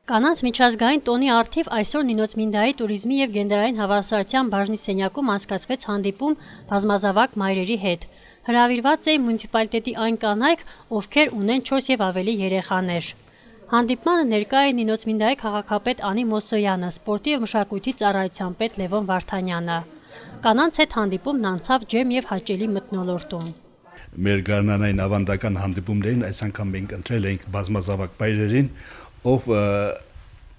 Կանանց միջազգային տոնի առթիվ այսօր Նինոց Մինդայի տուրիզմի եւ գենդերային հավասարության բաժնի սենյակում անցկացվեց հանդիպում բազմազավակ մայրերի հետ։ Հրավիրված էին մունիցիպալիտետի այն կանայք, ովքեր ունեն 4 եւ ավելի երեխաներ։ Հանդիպմանը ներկա էին Նինոց Մինդայի քաղաքապետ Անի Մոսոյանը, սպորտի եւ մշակույթի ծառայության պետ Լևոն Վարդանյանը։ Կանանց հետ հանդիպումն անցավ ջերմ եւ հաճելի մթնոլորտում։ Մեր գարնանային ավանդական հանդիպումներին այս անգամ մենք ընտրել էինք բազմազավակ մայրերին, ով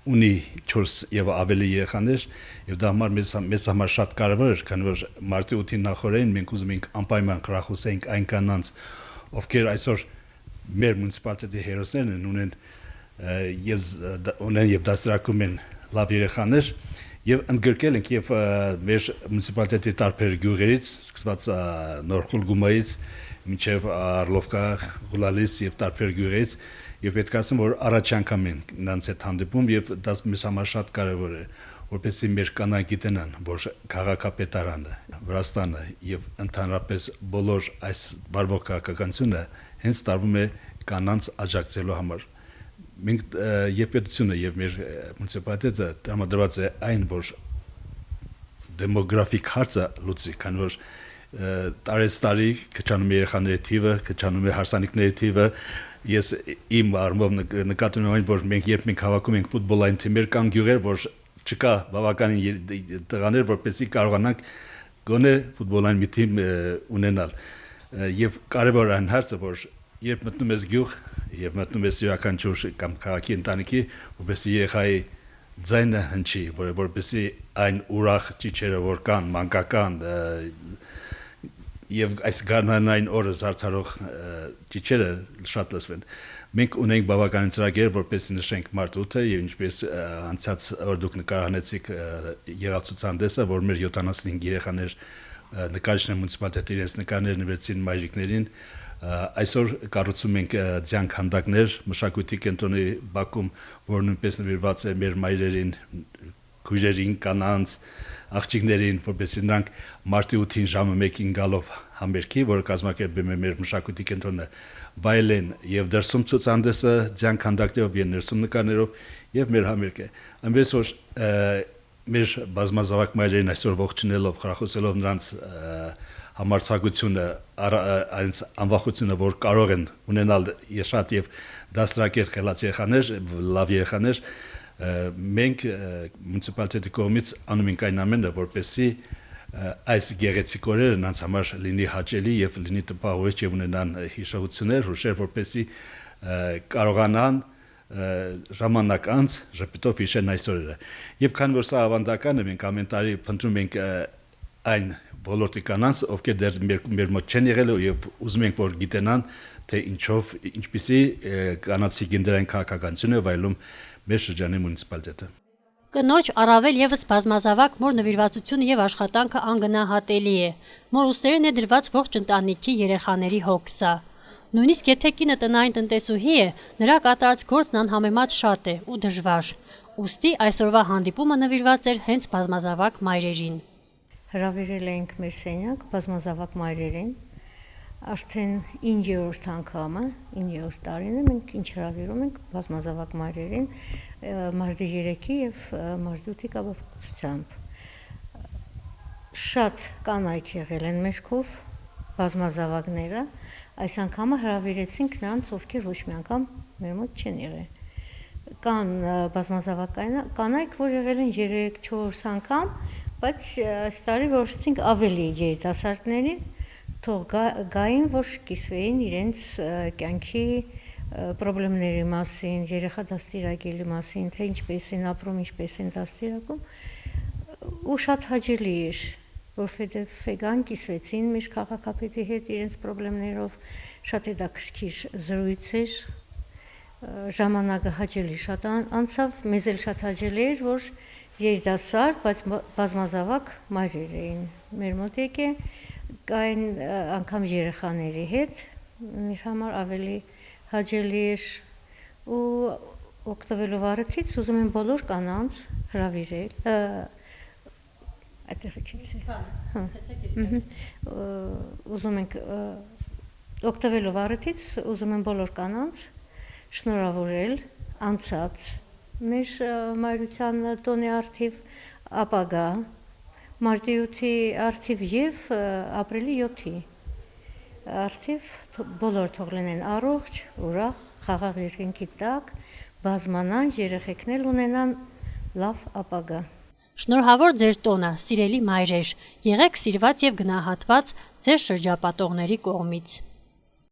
ունի 4 եւ ավելի երեխաներ, եւ դա մեզ համար շատ կարեւոր էր, քանի որ մարտի 8-ին նախորդին մենք ուզում ենք անպայման խրախուսենք այն կանանց, ովքեր այսօր մեր մունիցիպալիտետի հերոսներն ունեն եւ դաստիարակում են լավ երեխաներ, եւ ընդգրկել ենք եւ մեր մունիցիպալիտետի տարբեր գյուղերից, սկսված Նորխուլ Գումայից մինչեւ Արլովկա, Գուլալիս եւ տարբեր գյուղերից, եւ պետք է ասեմ, որ առաջ անգամ ենք նրանց հետ հանդիպում եւ դա մեզ համար շատ կարեւոր է, որպեսզի մեր կանայք գիտենան, որ քաղաքապետարանը, Վրաստանը եւ ընդհանրապես բոլոր այս բարվոք քաղաքականությունը հենց տարվում է կանանց աջակցելու համար։ Մենք եւ պետությունը եւ մեր մունիցիպալիտետը տրամադրված է այն, որ դեմոգրաֆիկ հարցը լուծի, քանի որ տարեստարի կչանում է երեխաների թիվը, կչանում է հարսանիքների թիվը։ Ես իմ առումով նկատում եմ այն, որ երբ մենք հավաքում ենք ֆուտբոլային թիմեր կամ գյուղեր, որ չկա բավականին տղաներ, որպեսզի կարողանանք գոնե ֆուտբոլային մի թիմ ունենալ։ Եվ կարևոր այն հարցը, որ երբ մտնում ես գյուղ եւ մտնում ես յուրաքանչյուր կամ քաղաքի ընտանիքի, որպեսզի երեխայի ձայնը հնչի, որպեսզի այն ուրախ ճիչերը, որ կան, մանկական եւ այս գարնանային օրը զարդարող ճիչերը շատ լսվեն։ Մենք ունենք բավականին ծրագիր, որպեսզի նշենք մարտ 8-ը եւ ինչպես անցած օր դուք նկարահանեցիք եղավ ցուցահանդեսը, որ մեր 75 երեխաներ նկարիչներ մունիցիպալիտետի իրենց նկարներ նվիրեցին մայրիկներին։ Այսօր կառուցում ենք ձյան քանդակներ մշակույթի կենտրոնի Բաքում, որ նույնպես նվիրված է մեր մայրերին, քույրերին, կանանց, աղջիկներին, որպեսզի նրանք մարտի 8-ին ժամը 1-ին գալով համերգի, որը կազմակերպում է մեր մշակույթի կենտրոնը, վայելեն եւ դրսում ցուցահանդեսը ձյան քանդակներով եւ ներսում նկարներով եւ մեր համերգը։ Այնպես որ մեր բազմազավակ մայրերին այսօր ողջունելով, խրախուսելով նրանց համարձակությունը, այնց անվախությունը, որ կարող են ունենալ շատ եւ դաստիարակել խելաց երեխաներ, լավ երեխաներ, մենք մունիցիպալիտետի կողմից անում ենք այն ամենը, որպեսզի այս գեղեցիկ օրերը նրանց համար լինի հաճելի եւ լինի տպավորիչ եւ ունենան հիշողություններ, հուշեր, որպեսզի կարողանան ժամանակ անց ժպիտով հիշեն այս օրերը։ Եվ քանի որ սա ավանդական է, մենք ամեն տարի փնտրում ենք այն ոլորտի կանանց, ովքեր դեռ մեր մոտ չեն եղել եւ ուզում ենք որ գիտենան, թե ինչպիսի կանացի գենդերային քաղաքականություն է վայելում մեր շրջանի մունիցիպալիտետը։ Կնոջ առավել եւս բազմազավակ մոր նվիրվածությունը եւ աշխատանքը անգնահատելի է։ Մոր ուսերին է դրված ողջ ընտանիքի երեխաների հոգսը։ Նույնիսկ եթե կինը տնային տնտեսուհի է, նրա կատարած գործն անհամեմատ շատ է ու դժվար։ Ուստի այսօրվա հանդիպումը նվիրված էր հենց բազմազավակ մայրերին։ Հրավիրել ենք մեր սենյակ բազմազավակ մայրերին։ Արդեն 9-րդ անգամը, 9-րդ տարին է մենք ինչ հրավիրում ենք բազմազավակ մայրերին մարտի 3-ի եւ մարտի 8-ի կապակցությամբ։ Շատ կանայք եղել են մեջքով բազմազավակները, այս անգամը հրավիրեցինք նրանց, ովքեր ոչ մի անգամ մեր մոտ չեն եղել։ Կան բազմազավակ կանայք, որ եղել են 3-4 անգամ, բայց այս տարի որոշեցինք ավելի երիտասարդներին թող գային, որ կիսվեին իրենց կյանքի պրոբլեմների մասին, երեխա դաստիարակելու մասին, թե ինչպես են ապրում, ինչպես են դաստիարակում, ու շատ հաճելի էր, որովհետև եկան կիսվեցին մեր քաղաքապետի հետ իրենց պրոբլեմներով, շատ հետաքրքիր զրույց էր, ժամանակը հաճելի շատ անցավ, մեզ էլ շատ հաճելի էր, որ երիտասարդ, բայց բազմազավակ մայրեր էին մեր մոտ եկել, կային անգամ երեխաների հետ, մեր համար ավելի հաճելի էր ու օգտվելով առիթից ուզում եմ բոլոր կանանց հրավիրել, ուզում ենք օգտվելով առիթից ուզում եմ բոլոր կանանց շնորհավորել անցած մեր մայրության տոնի արդիվ ապագա, մարտի 7-ի արդիվ եւ ապրիլի 7-ի արդիվ բոլոր թող լինեն առողջ, ուրախ, խաղաղ երկնքի տակ, բազմանան, երեխեքն էլ ունենան լավ ապագա։ Շնորհավոր ձեր տոնը, սիրելի մայրեր, եղեք սիրված եւ գնահատված ձեր շրջապատողների կողմից։